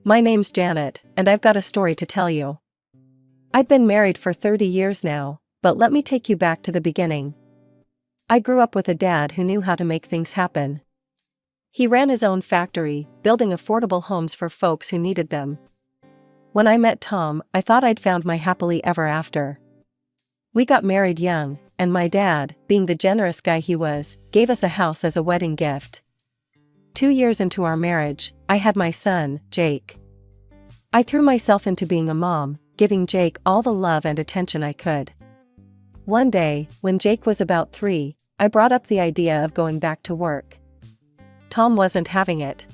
My name's Janet, and I've got a story to tell you. I've been married for 30 years now, but let me take you back to the beginning. I grew up with a dad who knew how to make things happen. He ran his own factory, building affordable homes for folks who needed them. When I met Tom, I thought I'd found my happily ever after. We got married young, and my dad, being the generous guy he was, gave us a house as a wedding gift. 2 years into our marriage, I had my son, Jake. I threw myself into being a mom, giving Jake all the love and attention I could. One day, when Jake was about 3, I brought up the idea of going back to work. Tom wasn't having it.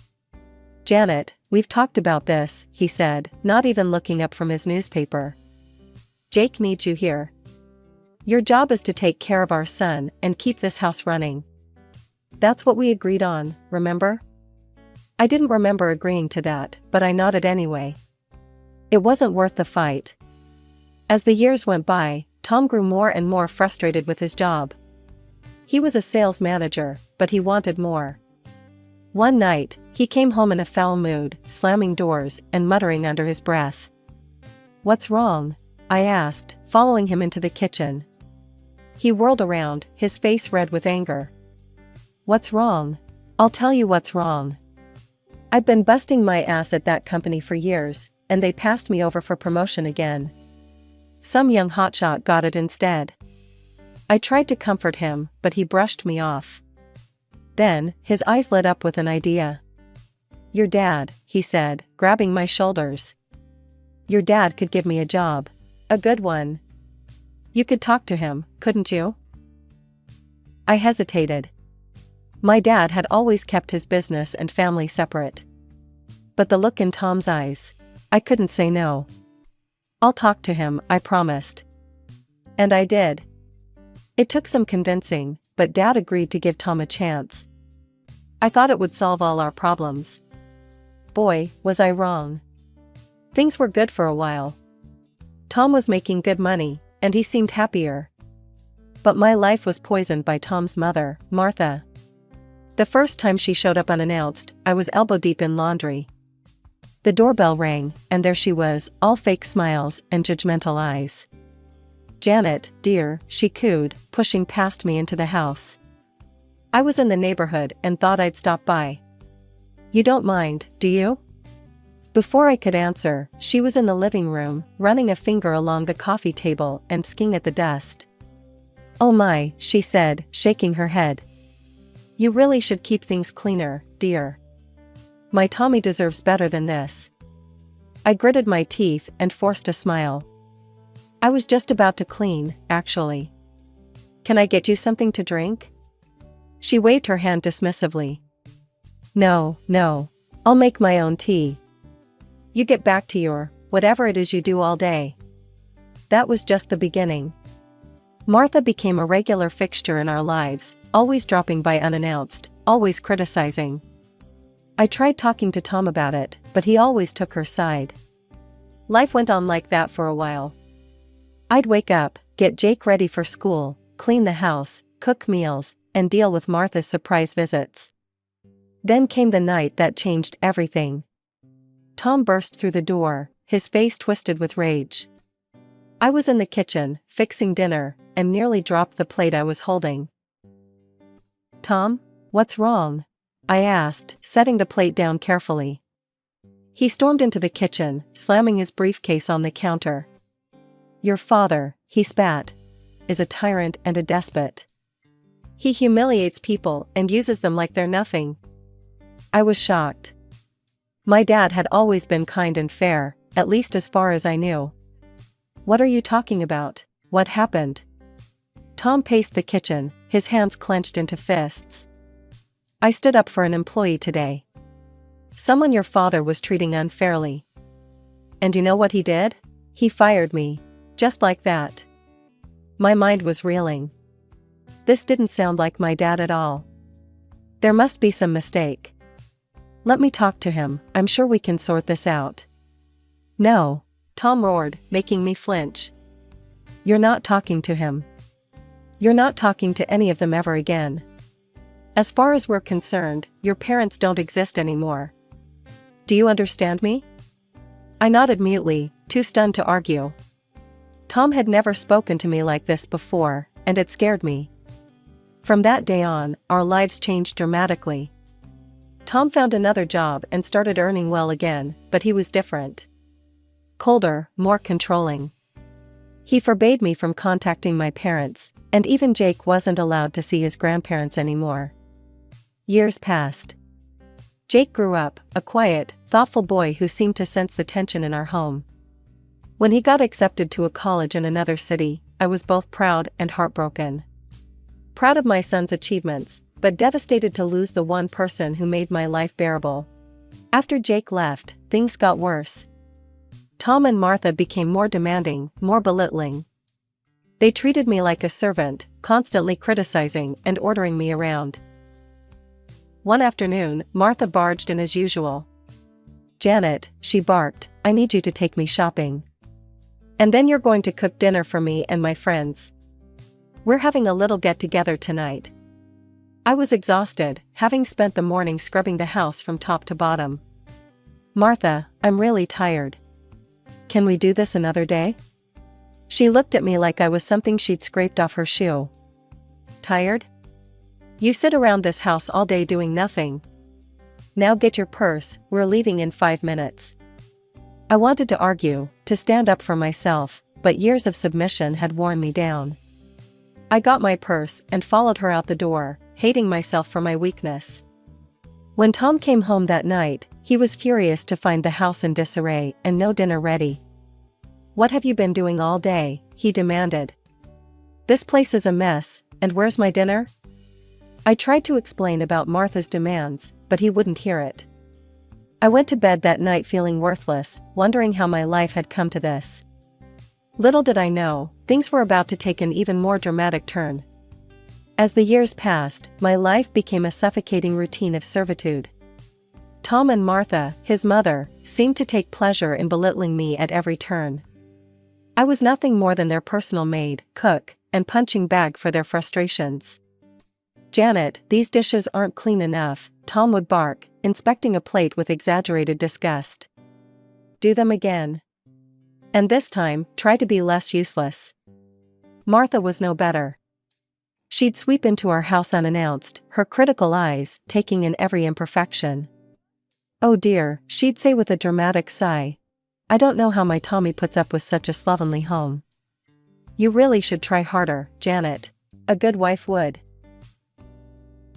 "Janet, we've talked about this," he said, not even looking up from his newspaper. "Jake needs you here. Your job is to take care of our son and keep this house running." That's what we agreed on, remember? I didn't remember agreeing to that, but I nodded anyway. It wasn't worth the fight. As the years went by, Tom grew more and more frustrated with his job. He was a sales manager, but he wanted more. One night, he came home in a foul mood, slamming doors and muttering under his breath. "What's wrong?" I asked, following him into the kitchen. He whirled around, his face red with anger. "What's wrong? I'll tell you what's wrong. I've been busting my ass at that company for years, and they passed me over for promotion again. Some young hotshot got it instead." I tried to comfort him, but he brushed me off. Then, his eyes lit up with an idea. "Your dad," he said, grabbing my shoulders. "Your dad could give me a job. A good one. You could talk to him, couldn't you?" I hesitated. My dad had always kept his business and family separate. But the look in Tom's eyes, I couldn't say no. "I'll talk to him," I promised. And I did. It took some convincing, but Dad agreed to give Tom a chance. I thought it would solve all our problems. Boy, was I wrong. Things were good for a while. Tom was making good money, and he seemed happier. But my life was poisoned by Tom's mother, Martha. The first time she showed up unannounced, I was elbow-deep in laundry. The doorbell rang, and there she was, all fake smiles and judgmental eyes. "Janet, dear," she cooed, pushing past me into the house. I was in the neighborhood and thought I'd stop by. "You don't mind, do you?" Before I could answer, she was in the living room, running a finger along the coffee table and skiing at the dust. "Oh my," she said, shaking her head. "You really should keep things cleaner, dear. My Tommy deserves better than this." I gritted my teeth and forced a smile. "I was just about to clean, actually. Can I get you something to drink?" She waved her hand dismissively. No, I'll make my own tea. You get back to your, whatever it is you do all day." That was just the beginning. Martha became a regular fixture in our lives, always dropping by unannounced, always criticizing. I tried talking to Tom about it, but he always took her side. Life went on like that for a while. I'd wake up, get Jake ready for school, clean the house, cook meals, and deal with Martha's surprise visits. Then came the night that changed everything. Tom burst through the door, his face twisted with rage. I was in the kitchen, fixing dinner, and nearly dropped the plate I was holding. "Tom, what's wrong?" I asked, setting the plate down carefully. He stormed into the kitchen, slamming his briefcase on the counter. "Your father," he spat, "is a tyrant and a despot. He humiliates people and uses them like they're nothing." I was shocked. My dad had always been kind and fair, at least as far as I knew. "What are you talking about? What happened?" Tom paced the kitchen, his hands clenched into fists. "I stood up for an employee today. Someone your father was treating unfairly. And you know what he did? He fired me. Just like that." My mind was reeling. This didn't sound like my dad at all. There must be some mistake. "Let me talk to him, I'm sure we can sort this out." "No," Tom roared, making me flinch. "You're not talking to him. You're not talking to any of them ever again. As far as we're concerned, your parents don't exist anymore. Do you understand me?" I nodded mutely, too stunned to argue. Tom had never spoken to me like this before, and it scared me. From that day on, our lives changed dramatically. Tom found another job and started earning well again, but he was different. Colder, more controlling. He forbade me from contacting my parents, and even Jake wasn't allowed to see his grandparents anymore. Years passed. Jake grew up, a quiet, thoughtful boy who seemed to sense the tension in our home. When he got accepted to a college in another city, I was both proud and heartbroken. Proud of my son's achievements, but devastated to lose the one person who made my life bearable. After Jake left, things got worse. Tom and Martha became more demanding, more belittling. They treated me like a servant, constantly criticizing and ordering me around. One afternoon, Martha barged in as usual. "Janet," she barked, "I need you to take me shopping. And then you're going to cook dinner for me and my friends. We're having a little get-together tonight." I was exhausted, having spent the morning scrubbing the house from top to bottom. "Martha, I'm really tired. Can we do this another day?" She looked at me like I was something she'd scraped off her shoe. "Tired? You sit around this house all day doing nothing. Now get your purse, we're leaving in 5 minutes." I wanted to argue, to stand up for myself, but years of submission had worn me down. I got my purse and followed her out the door, hating myself for my weakness. When Tom came home that night, he was furious to find the house in disarray and no dinner ready. "What have you been doing all day?" he demanded. "This place is a mess, and where's my dinner?" I tried to explain about Martha's demands, but he wouldn't hear it. I went to bed that night feeling worthless, wondering how my life had come to this. Little did I know, things were about to take an even more dramatic turn. As the years passed, my life became a suffocating routine of servitude. Tom and Martha, his mother, seemed to take pleasure in belittling me at every turn. I was nothing more than their personal maid, cook, and punching bag for their frustrations. "Janet, these dishes aren't clean enough," Tom would bark, inspecting a plate with exaggerated disgust. "Do them again. And this time, try to be less useless." Martha was no better. She'd sweep into our house unannounced, her critical eyes taking in every imperfection. "Oh dear," she'd say with a dramatic sigh. "I don't know how my Tommy puts up with such a slovenly home. You really should try harder, Janet. A good wife would."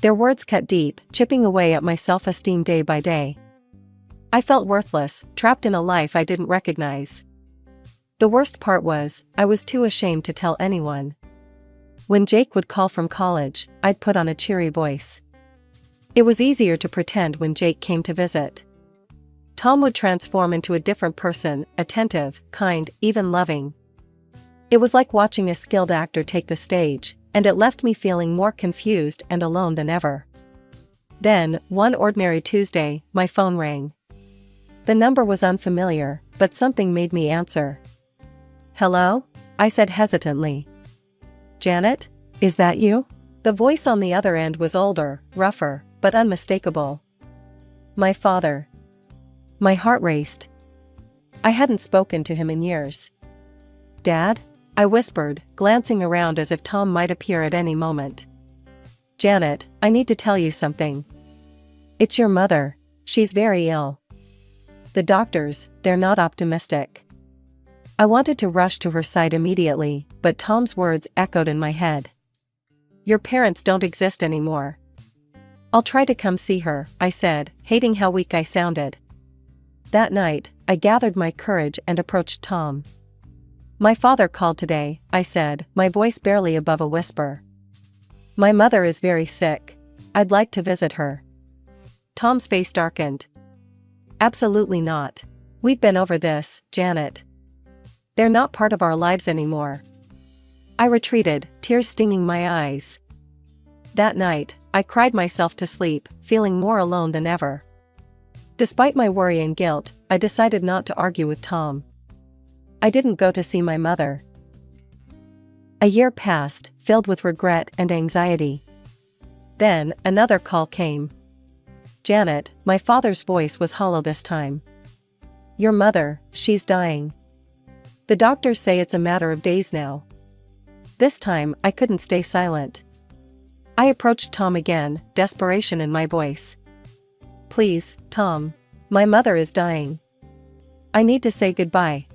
Their words cut deep, chipping away at my self-esteem day by day. I felt worthless, trapped in a life I didn't recognize. The worst part was, I was too ashamed to tell anyone. When Jake would call from college, I'd put on a cheery voice. It was easier to pretend when Jake came to visit. Tom would transform into a different person, attentive, kind, even loving. It was like watching a skilled actor take the stage, and it left me feeling more confused and alone than ever. Then, one ordinary Tuesday, my phone rang. The number was unfamiliar, but something made me answer. "Hello?" I said hesitantly. "Janet? Is that you?" The voice on the other end was older, rougher, but unmistakable. My father. My heart raced. I hadn't spoken to him in years. "Dad?" I whispered, glancing around as if Tom might appear at any moment. "Janet, I need to tell you something. It's your mother. She's very ill. The doctors, they're not optimistic." I wanted to rush to her side immediately, but Tom's words echoed in my head. "Your parents don't exist anymore." "I'll try to come see her," I said, hating how weak I sounded. That night, I gathered my courage and approached Tom. "My father called today," I said, my voice barely above a whisper. "My mother is very sick. I'd like to visit her." Tom's face darkened. "Absolutely not. We've been over this, Janet. They're not part of our lives anymore." I retreated, tears stinging my eyes. That night, I cried myself to sleep, feeling more alone than ever. Despite my worry and guilt, I decided not to argue with Tom. I didn't go to see my mother. A year passed, filled with regret and anxiety. Then, another call came. "Janet," my father's voice was hollow this time. Your mother, she's dying. The doctors say it's a matter of days now. This time, I couldn't stay silent. I approached Tom again, desperation in my voice. Please, Tom. My mother is dying. I need to say goodbye.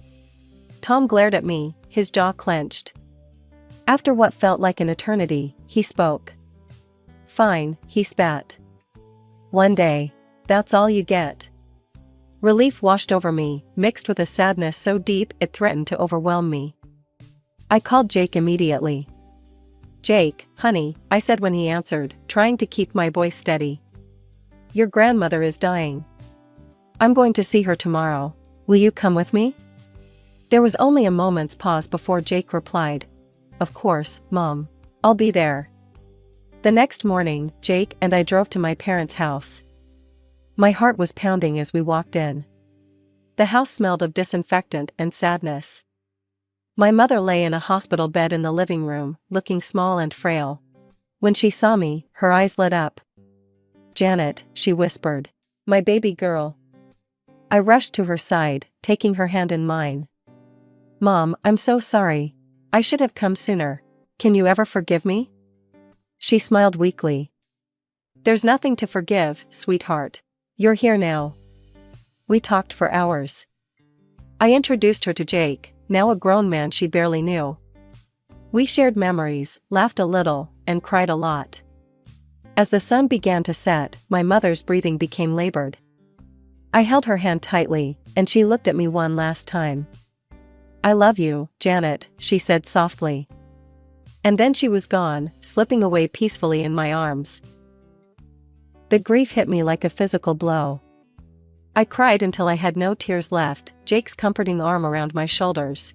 Tom glared at me, his jaw clenched. After what felt like an eternity, he spoke. Fine, he spat. One day. That's all you get. Relief washed over me, mixed with a sadness so deep it threatened to overwhelm me. I called Jake immediately. Jake, honey, I said when he answered, trying to keep my voice steady. Your grandmother is dying. I'm going to see her tomorrow. Will you come with me? There was only a moment's pause before Jake replied. Of course, Mom. I'll be there. The next morning, Jake and I drove to my parents' house. My heart was pounding as we walked in. The house smelled of disinfectant and sadness. My mother lay in a hospital bed in the living room, looking small and frail. When she saw me, her eyes lit up. Janet, she whispered. My baby girl. I rushed to her side, taking her hand in mine. Mom, I'm so sorry. I should have come sooner. Can you ever forgive me? She smiled weakly. There's nothing to forgive, sweetheart. You're here now. We talked for hours. I introduced her to Jake, now a grown man she barely knew. We shared memories, laughed a little, and cried a lot. As the sun began to set, my mother's breathing became labored. I held her hand tightly, and she looked at me one last time. I love you, Janet, she said softly. And then she was gone, slipping away peacefully in my arms. The grief hit me like a physical blow. I cried until I had no tears left, Jake's comforting arm around my shoulders.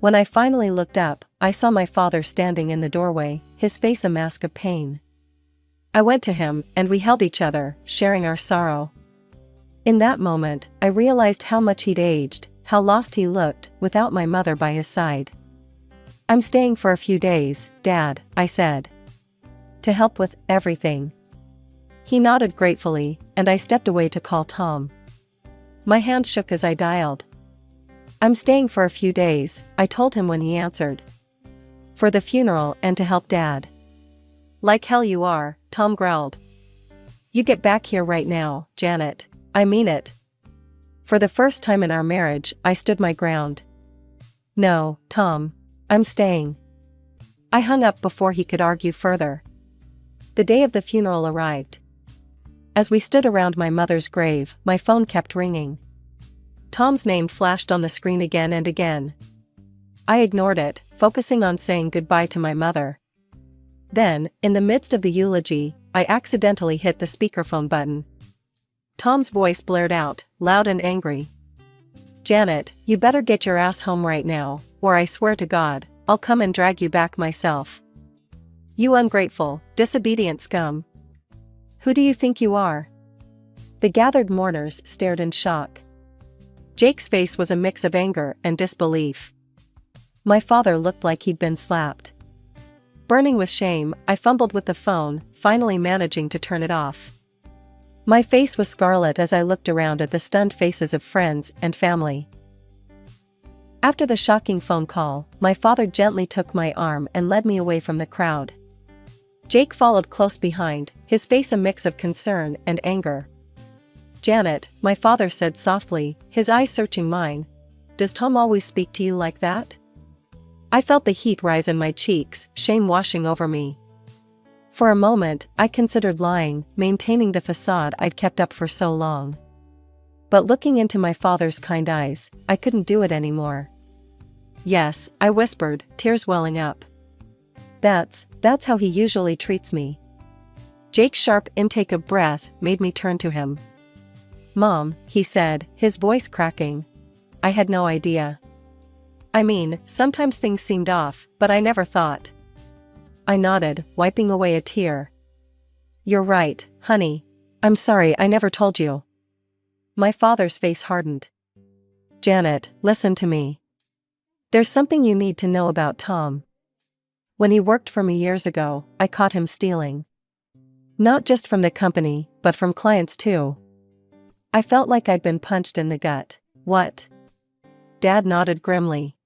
When I finally looked up, I saw my father standing in the doorway, his face a mask of pain. I went to him, and we held each other, sharing our sorrow. In that moment, I realized how much he'd aged, how lost he looked, without my mother by his side. I'm staying for a few days, Dad, I said. To help with everything. He nodded gratefully, and I stepped away to call Tom. My hand shook as I dialed. I'm staying for a few days, I told him when he answered. For the funeral and to help Dad. Like hell you are, Tom growled. You get back here right now, Janet. I mean it. For the first time in our marriage, I stood my ground. No, Tom. I'm staying. I hung up before he could argue further. The day of the funeral arrived. As we stood around my mother's grave, my phone kept ringing. Tom's name flashed on the screen again and again. I ignored it, focusing on saying goodbye to my mother. Then, in the midst of the eulogy, I accidentally hit the speakerphone button. Tom's voice blared out, loud and angry. Janet, you better get your ass home right now, or I swear to God, I'll come and drag you back myself. You ungrateful, disobedient scum. Who do you think you are? The gathered mourners stared in shock. Jake's face was a mix of anger and disbelief. My father looked like he'd been slapped. Burning with shame, I fumbled with the phone, finally managing to turn it off. My face was scarlet as I looked around at the stunned faces of friends and family. After the shocking phone call, my father gently took my arm and led me away from the crowd. Jake followed close behind, his face a mix of concern and anger. Janet, my father said softly, his eyes searching mine. Does Tom always speak to you like that? I felt the heat rise in my cheeks, shame washing over me. For a moment, I considered lying, maintaining the facade I'd kept up for so long. But looking into my father's kind eyes, I couldn't do it anymore. Yes, I whispered, tears welling up. That's how he usually treats me. Jake's sharp intake of breath made me turn to him. Mom, he said, his voice cracking. I had no idea. I mean, sometimes things seemed off, but I never thought. I nodded, wiping away a tear. You're right, honey. I'm sorry I never told you. My father's face hardened. Janet, listen to me. There's something you need to know about Tom. When he worked for me years ago, I caught him stealing. Not just from the company, but from clients too. I felt like I'd been punched in the gut. What? Dad nodded grimly.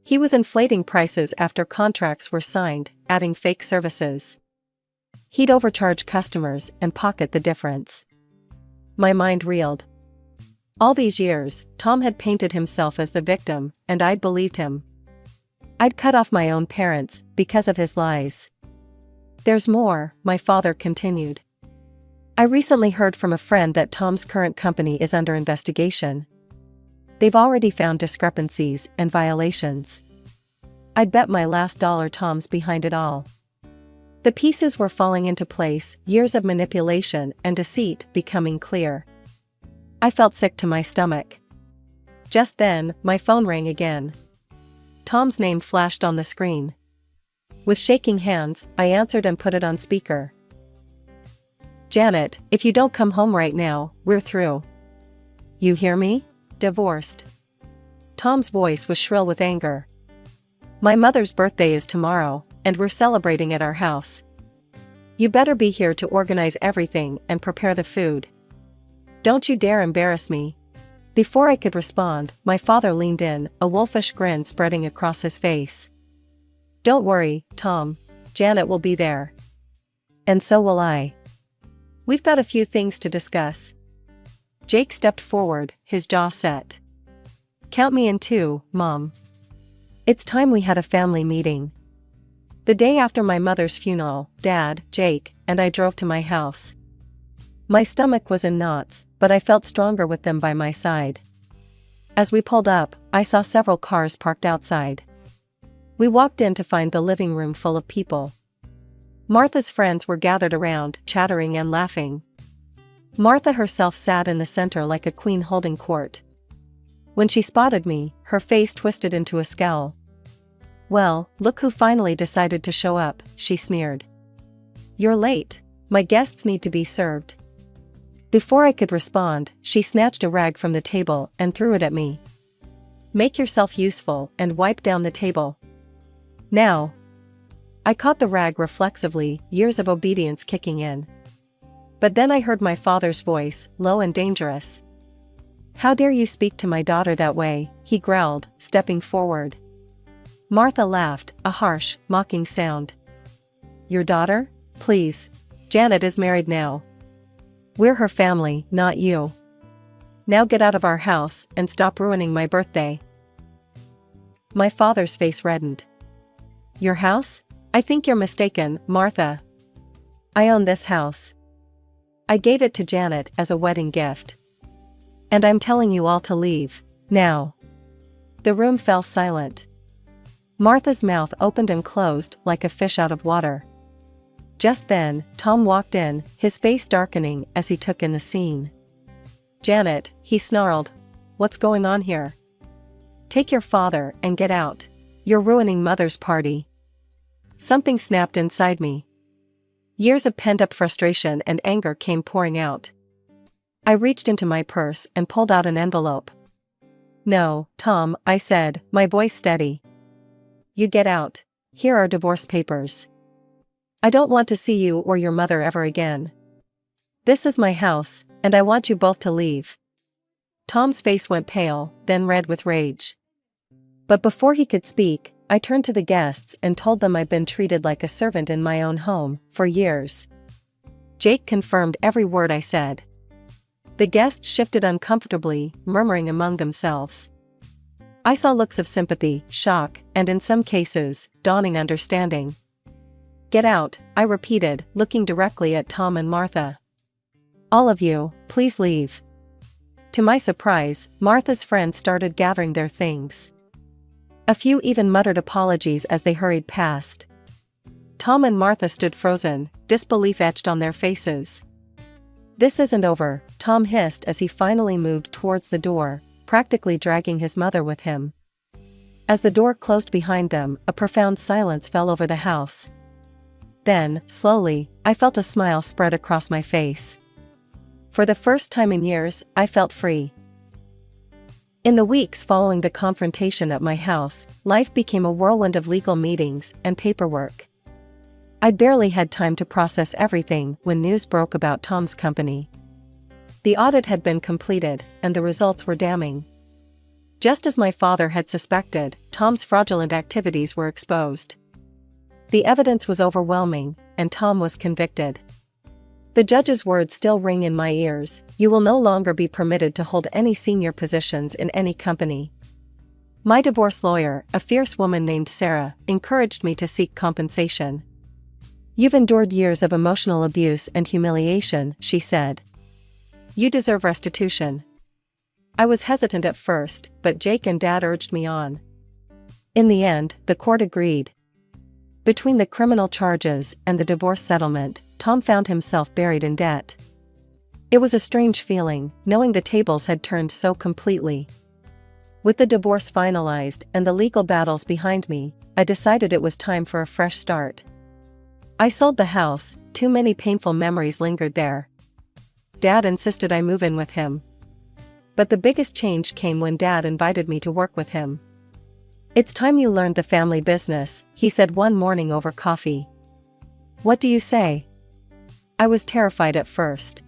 He was inflating prices after contracts were signed, adding fake services. He'd overcharge customers and pocket the difference. My mind reeled. All these years, Tom had painted himself as the victim, and I'd believed him. I'd cut off my own parents because of his lies. There's more, my father continued. I recently heard from a friend that Tom's current company is under investigation. They've already found discrepancies and violations. I'd bet my last dollar Tom's behind it all. The pieces were falling into place, years of manipulation and deceit becoming clear. I felt sick to my stomach. Just then, my phone rang again. Tom's name flashed on the screen. With shaking hands, I answered and put it on speaker. Janet, if you don't come home right now, we're through. You hear me? Divorced. Tom's voice was shrill with anger. My mother's birthday is tomorrow, and we're celebrating at our house. You better be here to organize everything and prepare the food. Don't you dare embarrass me. Before I could respond, my father leaned in, a wolfish grin spreading across his face. Don't worry, Tom. Janet will be there. And so will I. We've got a few things to discuss. Jake stepped forward, his jaw set. Count me in too, Mom. It's time we had a family meeting. The day after my mother's funeral, Dad, Jake, and I drove to my house. My stomach was in knots, but I felt stronger with them by my side. As we pulled up, I saw several cars parked outside. We walked in to find the living room full of people. Martha's friends were gathered around, chattering and laughing. Martha herself sat in the center like a queen holding court. When she spotted me, her face twisted into a scowl. Well, look who finally decided to show up, she sneered. You're late. My guests need to be served. Before I could respond, she snatched a rag from the table and threw it at me. Make yourself useful and wipe down the table. Now. I caught the rag reflexively, years of obedience kicking in. But then I heard my father's voice, low and dangerous. How dare you speak to my daughter that way, he growled, stepping forward. Martha laughed, a harsh, mocking sound. Your daughter? Please. Janet is married now. We're her family, not you. Now get out of our house and stop ruining my birthday. My father's face reddened. Your house? I think you're mistaken, Martha. I own this house. I gave it to Janet as a wedding gift. And I'm telling you all to leave, now. The room fell silent. Martha's mouth opened and closed like a fish out of water. Just then, Tom walked in, his face darkening as he took in the scene. Janet, he snarled. What's going on here? Take your father and get out. You're ruining Mother's party. Something snapped inside me. Years of pent-up frustration and anger came pouring out. I reached into my purse and pulled out an envelope. No, Tom, I said, my voice steady. You get out. Here are divorce papers. I don't want to see you or your mother ever again. This is my house, and I want you both to leave. Tom's face went pale, then red with rage. But before he could speak, I turned to the guests and told them I'd been treated like a servant in my own home, for years. Jake confirmed every word I said. The guests shifted uncomfortably, murmuring among themselves. I saw looks of sympathy, shock, and in some cases, dawning understanding. Get out, I repeated, looking directly at Tom and Martha. All of you, please leave. To my surprise, Martha's friends started gathering their things. A few even muttered apologies as they hurried past. Tom and Martha stood frozen, disbelief etched on their faces. This isn't over, Tom hissed as he finally moved towards the door, practically dragging his mother with him. As the door closed behind them, a profound silence fell over the house. Then, slowly, I felt a smile spread across my face. For the first time in years, I felt free. In the weeks following the confrontation at my house, life became a whirlwind of legal meetings and paperwork. I'd barely had time to process everything when news broke about Tom's company. The audit had been completed, and the results were damning. Just as my father had suspected, Tom's fraudulent activities were exposed. The evidence was overwhelming, and Tom was convicted. The judge's words still ring in my ears: "You will no longer be permitted to hold any senior positions in any company." My divorce lawyer, a fierce woman named Sarah, encouraged me to seek compensation. "You've endured years of emotional abuse and humiliation," she said. "You deserve restitution." I was hesitant at first, but Jake and Dad urged me on. In the end, the court agreed. Between the criminal charges and the divorce settlement, Tom found himself buried in debt. It was a strange feeling, knowing the tables had turned so completely. With the divorce finalized and the legal battles behind me, I decided it was time for a fresh start. I sold the house. Too many painful memories lingered there. Dad insisted I move in with him. But the biggest change came when Dad invited me to work with him. "It's time you learned the family business," he said one morning over coffee. "What do you say?" I was terrified at first.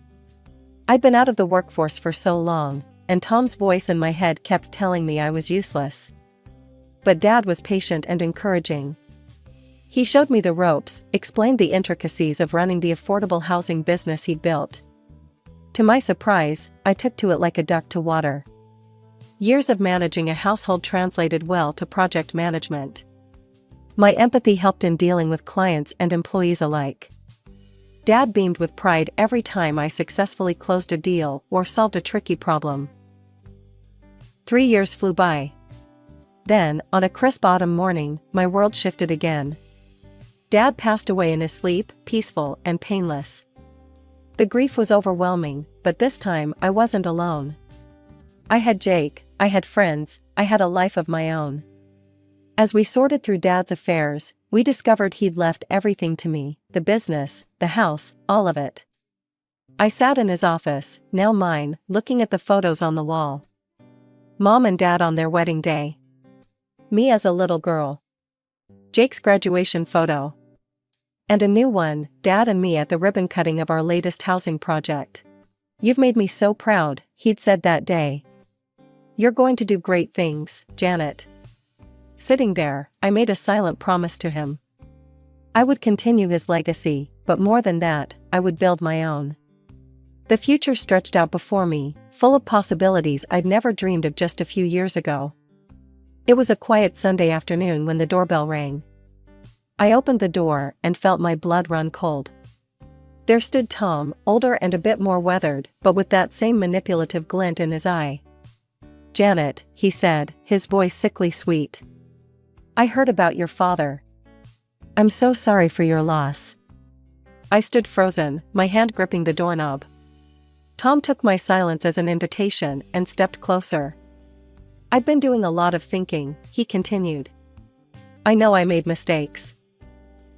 I'd been out of the workforce for so long, and Tom's voice in my head kept telling me I was useless. But Dad was patient and encouraging. He showed me the ropes, explained the intricacies of running the affordable housing business he'd built. To my surprise, I took to it like a duck to water. Years of managing a household translated well to project management. My empathy helped in dealing with clients and employees alike. Dad beamed with pride every time I successfully closed a deal or solved a tricky problem. 3 years flew by. Then, on a crisp autumn morning, my world shifted again. Dad passed away in his sleep, peaceful and painless. The grief was overwhelming, but this time I wasn't alone. I had Jake, I had friends, I had a life of my own. As we sorted through Dad's affairs, we discovered he'd left everything to me: the business, the house, all of it. I sat in his office, now mine, looking at the photos on the wall. Mom and Dad on their wedding day. Me as a little girl. Jake's graduation photo. And a new one, Dad and me at the ribbon cutting of our latest housing project. "You've made me so proud," he'd said that day. "You're going to do great things, Janet." Sitting there, I made a silent promise to him. I would continue his legacy, but more than that, I would build my own. The future stretched out before me, full of possibilities I'd never dreamed of just a few years ago. It was a quiet Sunday afternoon when the doorbell rang. I opened the door and felt my blood run cold. There stood Tom, older and a bit more weathered, but with that same manipulative glint in his eye. "Janet," he said, his voice sickly sweet. "I heard about your father. I'm so sorry for your loss." I stood frozen, my hand gripping the doorknob. Tom took my silence as an invitation and stepped closer. "I've been doing a lot of thinking," he continued. "I know I made mistakes.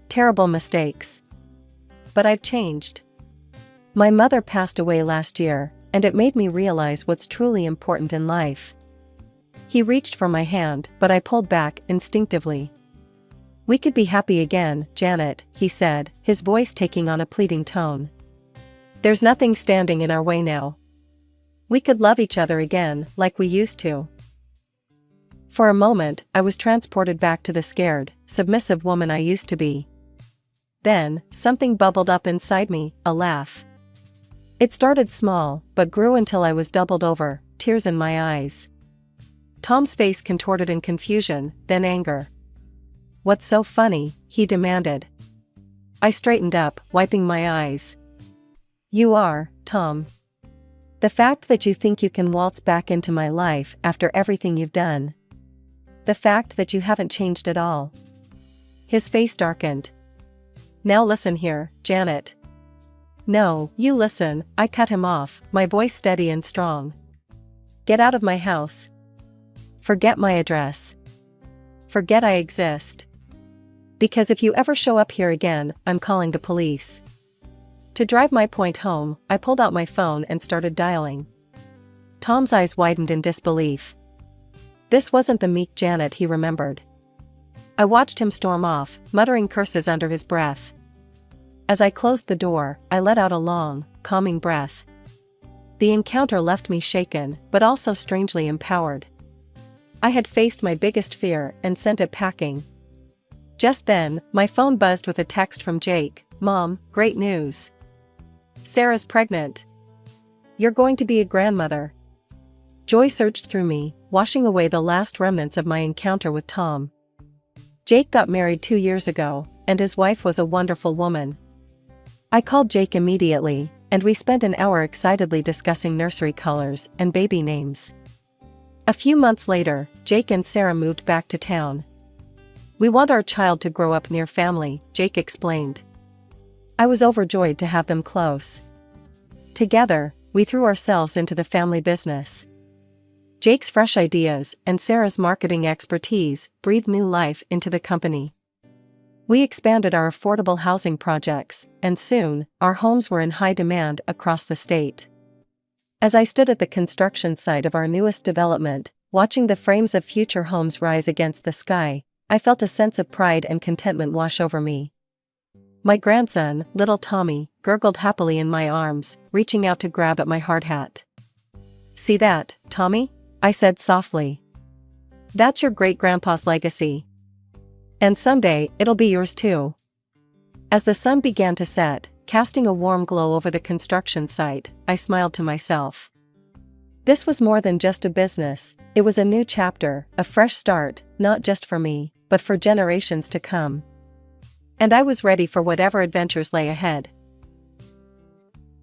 Terrible mistakes. But I've changed. My mother passed away last year, and it made me realize what's truly important in life." He reached for my hand, but I pulled back instinctively. "We could be happy again, Janet," he said, his voice taking on a pleading tone. "There's nothing standing in our way now. We could love each other again, like we used to." For a moment, I was transported back to the scared, submissive woman I used to be. Then, something bubbled up inside me, a laugh. It started small, but grew until I was doubled over, tears in my eyes. Tom's face contorted in confusion, then anger. "What's so funny?" he demanded. I straightened up, wiping my eyes. "You are, Tom. The fact that you think you can waltz back into my life after everything you've done. The fact that you haven't changed at all." His face darkened. "Now listen here, Janet." "No, you listen," I cut him off, my voice steady and strong. "Get out of my house. Forget my address. Forget I exist. Because if you ever show up here again, I'm calling the police." To drive my point home, I pulled out my phone and started dialing. Tom's eyes widened in disbelief. This wasn't the meek Janet he remembered. I watched him storm off, muttering curses under his breath. As I closed the door, I let out a long, calming breath. The encounter left me shaken, but also strangely empowered. I had faced my biggest fear and sent it packing. Just then, my phone buzzed with a text from Jake. "Mom, great news. Sarah's pregnant. You're going to be a grandmother." Joy surged through me, washing away the last remnants of my encounter with Tom. Jake got married 2 years ago, and his wife was a wonderful woman. I called Jake immediately, and we spent an hour excitedly discussing nursery colors and baby names. A few months later, Jake and Sarah moved back to town. "We want our child to grow up near family," Jake explained. I was overjoyed to have them close. Together, we threw ourselves into the family business. Jake's fresh ideas and Sarah's marketing expertise breathed new life into the company. We expanded our affordable housing projects, and soon, our homes were in high demand across the state. As I stood at the construction site of our newest development, watching the frames of future homes rise against the sky, I felt a sense of pride and contentment wash over me. My grandson, little Tommy, gurgled happily in my arms, reaching out to grab at my hard hat. "See that, Tommy?" I said softly. "That's your great-grandpa's legacy. And someday, it'll be yours too." As the sun began to set, casting a warm glow over the construction site, I smiled to myself. This was more than just a business, it was a new chapter, a fresh start, not just for me, but for generations to come. And I was ready for whatever adventures lay ahead.